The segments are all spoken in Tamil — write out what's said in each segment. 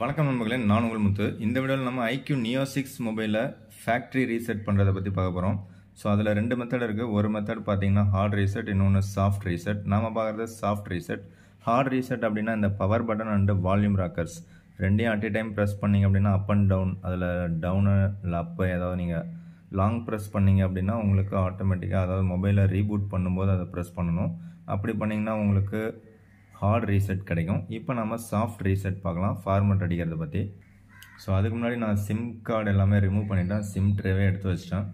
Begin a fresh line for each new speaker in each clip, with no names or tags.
வணக்கம் நண்பர்களே, நான் உங்கள் முத்து. இந்த வீடியோவில் நம்ம iQoo Neo 6 மொபைலில் ஃபேக்ட்ரி ரீசெட் பண்ணுறதை பற்றி பார்க்க போகிறோம். ஸோ அதில் ரெண்டு மெத்தட் இருக்குது. ஒரு மெத்தட் பார்த்தீங்கன்னா ஹார்ட் ரீசெட், இன்னொன்று சாஃப்ட் ரீசெட். நாம் பார்க்குறது சாஃப்ட் ரீசெட். ஹார்ட் ரீசெட் அப்படின்னா இந்த power button and volume Rockers ரெண்டையும் அட் டைம் ப்ரெஸ் பண்ணிங்க அப்படின்னா அப் அண்ட் டவுன், அதில் டவுனு இல்லை அப்பு ஏதாவது நீங்கள் லாங் ப்ரெஸ் பண்ணிங்க அப்படின்னா உங்களுக்கு ஆட்டோமேட்டிக்காக, அதாவது மொபைலை ரீபூட் பண்ணும்போது அதை ப்ரெஸ் பண்ணணும். அப்படி பண்ணிங்கன்னா உங்களுக்கு ஹார்ட் ரீசெட் கிடைக்கும். இப்போ நம்ம சாஃப்ட் ரீசெட் பார்க்கலாம், ஃபார்மேட் அடிக்கிறத பற்றி. ஸோ அதுக்கு முன்னாடி நான் சிம் கார்டு எல்லாமே ரிமூவ் பண்ணிட்டேன், சிம் ட்ரேவே எடுத்து வச்சிட்டேன்.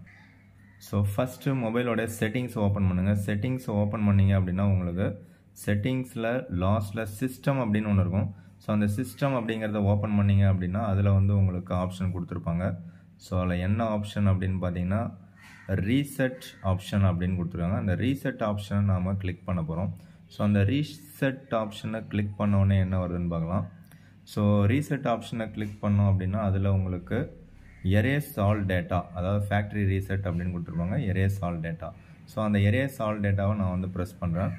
ஸோ ஃபஸ்ட்டு மொபைலோட செட்டிங்ஸ் ஓப்பன் பண்ணுங்கள். செட்டிங்ஸ் ஓப்பன் பண்ணிங்க அப்படின்னா உங்களுக்கு செட்டிங்ஸில் லாஸ்ட்டில் சிஸ்டம் அப்படின்னு ஒன்று இருக்கும். ஸோ அந்த சிஸ்டம் அப்படிங்கிறத ஓப்பன் பண்ணிங்க அப்படின்னா அதில் வந்து உங்களுக்கு ஆப்ஷன் கொடுத்துருப்பாங்க. ஸோ அதில் என்ன ஆப்ஷன் அப்படின்னு பார்த்தீங்கன்னா ரீசெட் ஆப்ஷன் அப்படின்னு கொடுத்துருக்காங்க. அந்த ரீசெட் ஆப்ஷனை நாம் கிளிக் பண்ண போகிறோம். ஸோ அந்த ரீசெட் ஆப்ஷனை கிளிக் பண்ணோடனே என்ன வருதுன்னு பார்க்கலாம். ஸோ ரீசெட் ஆப்ஷனை கிளிக் பண்ணோம் அப்படின்னா அதில் உங்களுக்கு எரேஸ் ஆல் டேட்டா, அதாவது ஃபேக்ட்ரி ரீசெட் அப்படின்னு கொடுத்துருப்பாங்க, எரேஸ் ஆல் டேட்டா. ஸோ அந்த எரேஸ் ஆல் டேட்டாவை நான் வந்து ப்ரெஸ் பண்ணுறேன்.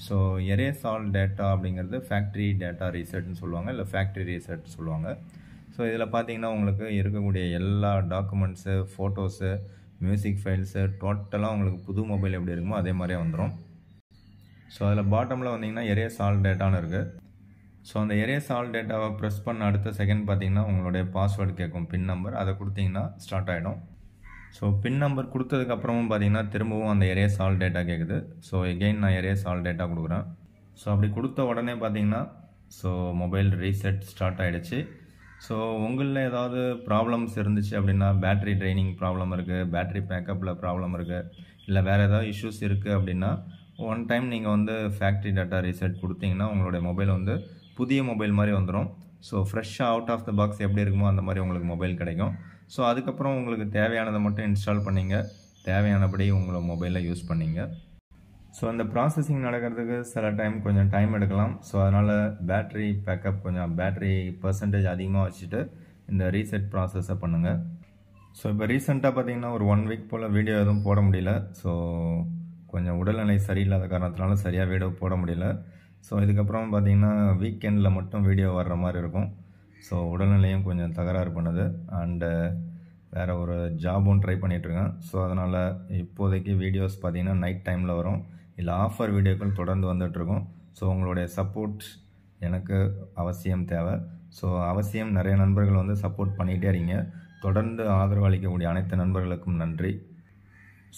ஸோ எரேஸ் ஆல் டேட்டா அப்படிங்கிறது ஃபேக்ட்ரி டேட்டா ரீசெட்னு சொல்லுவாங்க, இல்லை ஃபேக்ட்ரி ரீசெட் சொல்லுவாங்க. ஸோ இதில் பார்த்தீங்கன்னா உங்களுக்கு இருக்கக்கூடிய எல்லா டாக்குமெண்ட்ஸு, ஃபோட்டோஸு, மியூசிக் ஃபைல்ஸு டோட்டலாக உங்களுக்கு புது மொபைல் எப்படி இருக்குமோ அதே மாதிரியே வந்துடும். ஸோ அதில் பாட்டமில் வந்தீங்கன்னா எரேஸ் ஆல் டேட்டான்னு இருக்குது. ஸோ அந்த எரேஸ் ஆல் டேட்டாவை ப்ரெஸ் பண்ண அடுத்த செகண்ட் பார்த்தீங்கன்னா உங்களுடைய பாஸ்வேர்டு கேட்கும், பின் நம்பர். அதை கொடுத்தீங்கன்னா ஸ்டார்ட் ஆகிடும். ஸோ பின் நம்பர் கொடுத்ததுக்கப்புறமும் பார்த்தீங்கன்னா திரும்பவும் அந்த எரேஸ் ஆல் டேட்டா கேட்குது. ஸோ எகெயின் நான் எரேஸ் ஆல் டேட்டா கொடுக்குறேன். ஸோ அப்படி கொடுத்த உடனே பார்த்தீங்கன்னா ஸோ மொபைல் ரீசெட் ஸ்டார்ட் ஆகிடுச்சு. ஸோ உங்களில் ஏதாவது ப்ராப்ளம்ஸ் இருந்துச்சு அப்படின்னா, பேட்ரி ட்ரைனிங் ப்ராப்ளம் இருக்குது, பேட்ரி பேக்கப்பில் ப்ராப்ளம் இருக்குது, இல்லை வேறு ஏதாவது இஷ்யூஸ் இருக்குது அப்படின்னா ஒன் டைம் நீங்கள் வந்து ஃபேக்ட்ரி டேட்டா ரீசெட் கொடுத்தீங்கன்னா உங்களுடைய மொபைல் வந்து புதிய மொபைல் மாதிரி வந்துடும். ஸோ ஃப்ரெஷ்ஷாக அவுட் ஆஃப் த பாக்ஸ் எப்படி இருக்குமோ அந்த மாதிரி உங்களுக்கு மொபைல் கிடைக்கும். ஸோ அதுக்கப்புறம் உங்களுக்கு தேவையானதை மட்டும் இன்ஸ்டால் பண்ணிங்க, தேவையானபடி உங்களை மொபைலை யூஸ் பண்ணிங்க. ஸோ அந்த ப்ராசஸிங் நடக்கிறதுக்கு சில கொஞ்சம் டைம் எடுக்கலாம். ஸோ அதனால் பேட்ரி பேக்கப், கொஞ்சம் பேட்ரி பர்சன்டேஜ் அதிகமாக வச்சுட்டு இந்த ரீசெட் ப்ராசஸை பண்ணுங்கள். ஸோ இப்போ ரீசெண்டாக பார்த்தீங்கன்னா ஒரு 1 வீக் போல் வீடியோ எதுவும் போட முடியல. ஸோ கொஞ்சம் உடல்நிலை சரியில்லாத காரணத்தினால சரியாக வீடியோ போட முடியல. ஸோ இதுக்கப்புறம் பார்த்தீங்கன்னா வீக்கெண்டில் மட்டும் வீடியோ வர்ற மாதிரி இருக்கும். ஸோ உடல்நிலையும் கொஞ்சம் தகராறு பண்ணுது. அண்டு வேறு ஒரு ஜாபும் ட்ரை பண்ணிகிட்ருக்கேன். ஸோ அதனால் இப்போதைக்கு வீடியோஸ் பார்த்தீங்கன்னா நைட் டைமில் வரும், இல்லை ஆஃபர் வீடியோக்கள் தொடர்ந்து வந்துட்டுருக்கும். ஸோ உங்களுடைய சப்போர்ட் எனக்கு அவசியம் தேவை. ஸோ அவசியம், நிறைய நண்பர்கள் வந்து சப்போர்ட் பண்ணிகிட்டே இருக்கீங்க. தொடர்ந்து ஆதரவு அளிக்கக்கூடிய அனைத்து நண்பர்களுக்கும் நன்றி.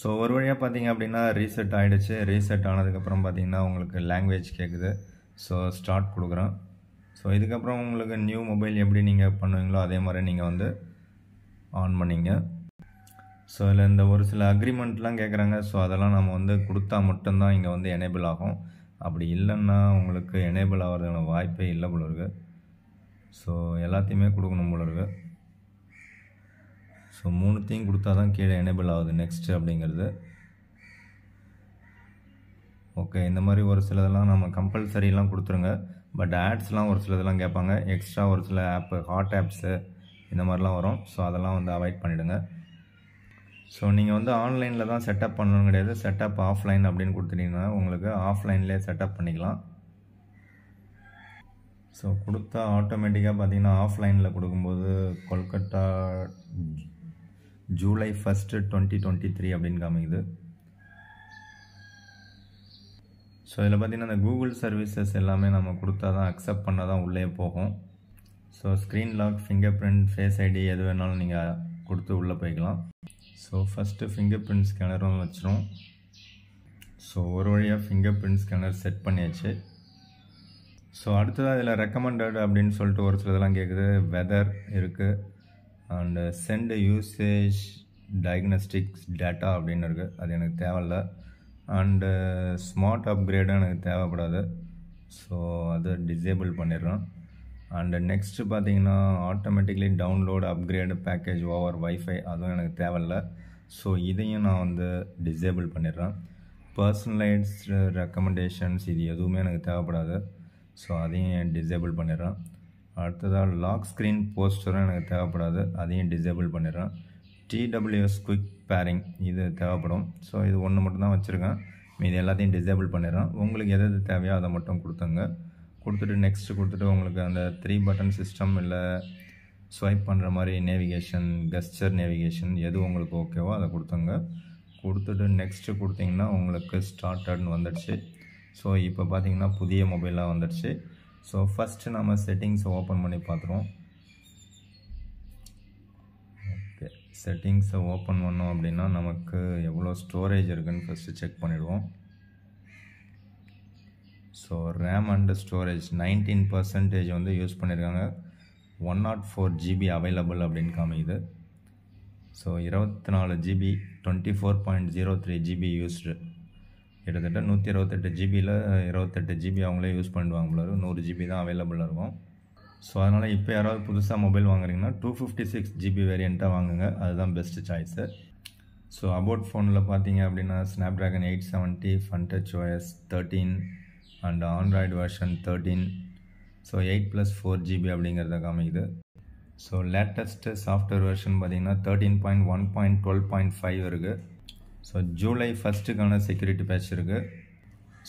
ஸோ ஒரு வழியாக பார்த்தீங்க அப்படின்னா ரீசெட் ஆகிடுச்சு. ரீசெட் ஆனதுக்கப்புறம் பார்த்தீங்கன்னா உங்களுக்கு லாங்குவேஜ் கேட்குது. ஸோ ஸ்டார்ட் கொடுக்குறேன். ஸோ இதுக்கப்புறம் உங்களுக்கு நியூ மொபைல் எப்படி நீங்கள் பண்ணுவீங்களோ அதே மாதிரி நீங்கள் வந்து ஆன் பண்ணிங்க. ஸோ இதில் இந்த ஒரு சில அக்ரிமெண்ட்லாம் கேட்குறாங்க. ஸோ அதெல்லாம் நம்ம வந்து கொடுத்தா மட்டும்தான் இங்கே வந்து எனேபிள் ஆகும். அப்படி இல்லைன்னா உங்களுக்கு எனேபிள் ஆகிறதுக்கான வாய்ப்பே இல்லை போல இருக்குது. ஸோ எல்லாத்தையுமே கொடுக்கணும் போல இருக்குது. ஸோ 3த்தையும் கொடுத்தா தான் கீழே எனேபிள் ஆகுது நெக்ஸ்ட்டு அப்படிங்கிறது. ஓகே, இந்த மாதிரி ஒரு சிலதெல்லாம் நம்ம கம்பல்சரிலாம் கொடுத்துருங்க. பட் ஆட்ஸ்லாம் ஒரு சிலதெல்லாம் கேட்பாங்க, எக்ஸ்ட்ரா ஒரு சில ஆப்பு, ஹாட் ஆப்ஸு இந்த மாதிரிலாம் வரும். ஸோ அதெல்லாம் வந்து அவாய்ட் பண்ணிவிடுங்க. ஸோ நீங்கள் வந்து ஆன்லைனில் தான் செட்டப் பண்ணணும் கிடையாது, செட்டப் ஆஃப்லைன் அப்படின்னு கொடுத்துட்டிங்கன்னா உங்களுக்கு ஆஃப்லைன்லேயே செட்டப் பண்ணிக்கலாம். ஸோ கொடுத்தா ஆட்டோமேட்டிக்காக பார்த்தீங்கன்னா ஆஃப்லைனில் கொடுக்கும்போது கொல்கட்டா ஜூலை 1, 2023 அப்படின்னு காமிக்குது. ஸோ இதில் பார்த்தீங்கன்னா இந்த கூகுள் சர்வீசஸ் எல்லாமே நம்ம கொடுத்தா தான், அக்செப்ட் பண்ணால் தான் உள்ளே போகும். So screen lock, finger print, face ID எது வேணாலும் நீங்கள் கொடுத்து உள்ளே போய்க்கலாம். ஸோ ஃபஸ்ட்டு ஃபிங்கர் பிரிண்ட் ஸ்கேனரும் வச்சிரும். ஸோ ஒரு வழியாக ஃபிங்கர் பிரிண்ட் ஸ்கேனர் செட் பண்ணியாச்சு. ஸோ அடுத்ததாக இதில் ரெக்கமெண்டட் அப்படின்னு சொல்லிட்டு ஒரு சிலதெல்லாம் கேட்குது. வெதர் இருக்குது, and send usage diagnostics data அப்படின்னு இருக்குது, அது எனக்கு தேவையில்லை. அண்டு ஸ்மார்ட் அப்கிரேடும் எனக்கு தேவைப்படாது. ஸோ அதை டிசேபிள் பண்ணிடுறேன். அண்டு நெக்ஸ்ட்டு பார்த்தீங்கன்னா automatically download upgrade package over wifi, அதுவும் எனக்கு தேவையில்லை. ஸோ இதையும் நான் வந்து டிசேபிள் பண்ணிடுறேன். பர்சனலைஸ்டு ரெக்கமெண்டேஷன்ஸ் இது எதுவுமே எனக்கு தேவைப்படாது. ஸோ அதையும் டிசேபிள் பண்ணிடுறேன். அடுத்ததாக லாக் ஸ்க்ரீன் போஸ்டரும் எனக்கு தேவைப்படாது, அதையும் டிசேபிள் பண்ணிடுறேன். TWS குயிக் பேரிங் இது தேவைப்படும். ஸோ இது ஒன்று மட்டும் தான் வச்சுருக்கேன், மீது எல்லாத்தையும் டிசேபிள் பண்ணிடுறேன். உங்களுக்கு எது தேவையோ அதை மட்டும் கொடுத்துங்க. கொடுத்துட்டு நெக்ஸ்ட்டு கொடுத்துட்டு உங்களுக்கு அந்த 3 பட்டன் சிஸ்டம் இல்லை ஸ்வைப் பண்ணுற மாதிரி நேவிகேஷன் கெஸ்டர் நேவிகேஷன் எது உங்களுக்கு ஓகேவோ அதை கொடுத்துங்க. கொடுத்துட்டு நெக்ஸ்ட்டு கொடுத்தீங்கன்னா உங்களுக்கு ஸ்டார்டட்னு வந்துடுச்சு. ஸோ இப்போ பார்த்தீங்கன்னா புதிய மொபைலாக வந்துடுச்சு. ஸோ ஃபஸ்ட்டு நம்ம செட்டிங்ஸை ஓப்பன் பண்ணி பார்த்துருவோம். ஓகே, செட்டிங்ஸை ஓப்பன் பண்ணோம் அப்படின்னா நமக்கு எவ்வளோ ஸ்டோரேஜ் இருக்குதுன்னு ஃபஸ்ட்டு செக் பண்ணிவிடுவோம். ஸோ ரேம் அண்டு ஸ்டோரேஜ் 19% வந்து யூஸ் பண்ணியிருக்காங்க. 104 GB அவைலபிள் அப்படின்னு காமிக்குது. So 24 GB 24.03 GB used. கிட்டத்தட்ட 128 ஜிபியில் 28 GB அவங்களே யூஸ் பண்ணிடுவாங்க போல. 100 GB தான் அவைலபிளாக இருக்கும். ஸோ அதனால் இப்போ யாராவது புதுசாக மொபைல் வாங்குறீங்கன்னா 256 GB வேரியண்ட்டாக வாங்குங்க, அதுதான் பெஸ்ட்டு சாய்ஸு. ஸோ அபவுட் ஃபோனில் பார்த்தீங்க அப்படின்னா Snapdragon 870 FunTouch OS 13 and Android version 13. So 8+4 GB அப்படிங்கிறத காமிக்குது. ஸோ லேட்டஸ்ட்டு சாஃப்ட்வேர் வெர்ஷன் பார்த்திங்கன்னா 13.1.12.5 இருக்குது. ஸோ ஜூலை 1 செக்யூரிட்டி பேட்ச் இருக்குது.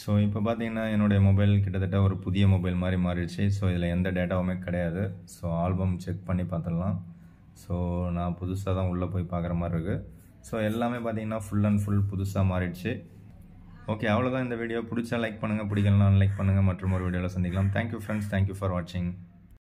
ஸோ இப்போ பார்த்தீங்கன்னா என்னுடைய மொபைல் கிட்டத்தட்ட ஒரு புதிய மொபைல் மாதிரி மாறிடுச்சு. ஸோ இதில் எந்த டேட்டாவுமே கிடையாது. ஸோ ஆல்பம் செக் பண்ணி பார்த்துடலாம். ஸோ நான் புதுசாக தான் உள்ளே போய் பார்க்குற மாதிரி இருக்குது. ஸோ எல்லாமே பார்த்தீங்கன்னா ஃபுல் அண்ட் ஃபுல் புதுசாக மாறிடுச்சு. ஓகே, அவ்வளோதான் இந்த வீடியோ. பிடிச்சா லைக் பண்ணுங்கள், பிடிக்கலாம் லைக் பண்ணுங்கள். மற்றும் ஒரு வீடியோவில் சந்திக்கலாம். தேங்க்யூ ஃப்ரெண்ட்ஸ், தேங்க்யூ ஃபார் வாட்சிங்.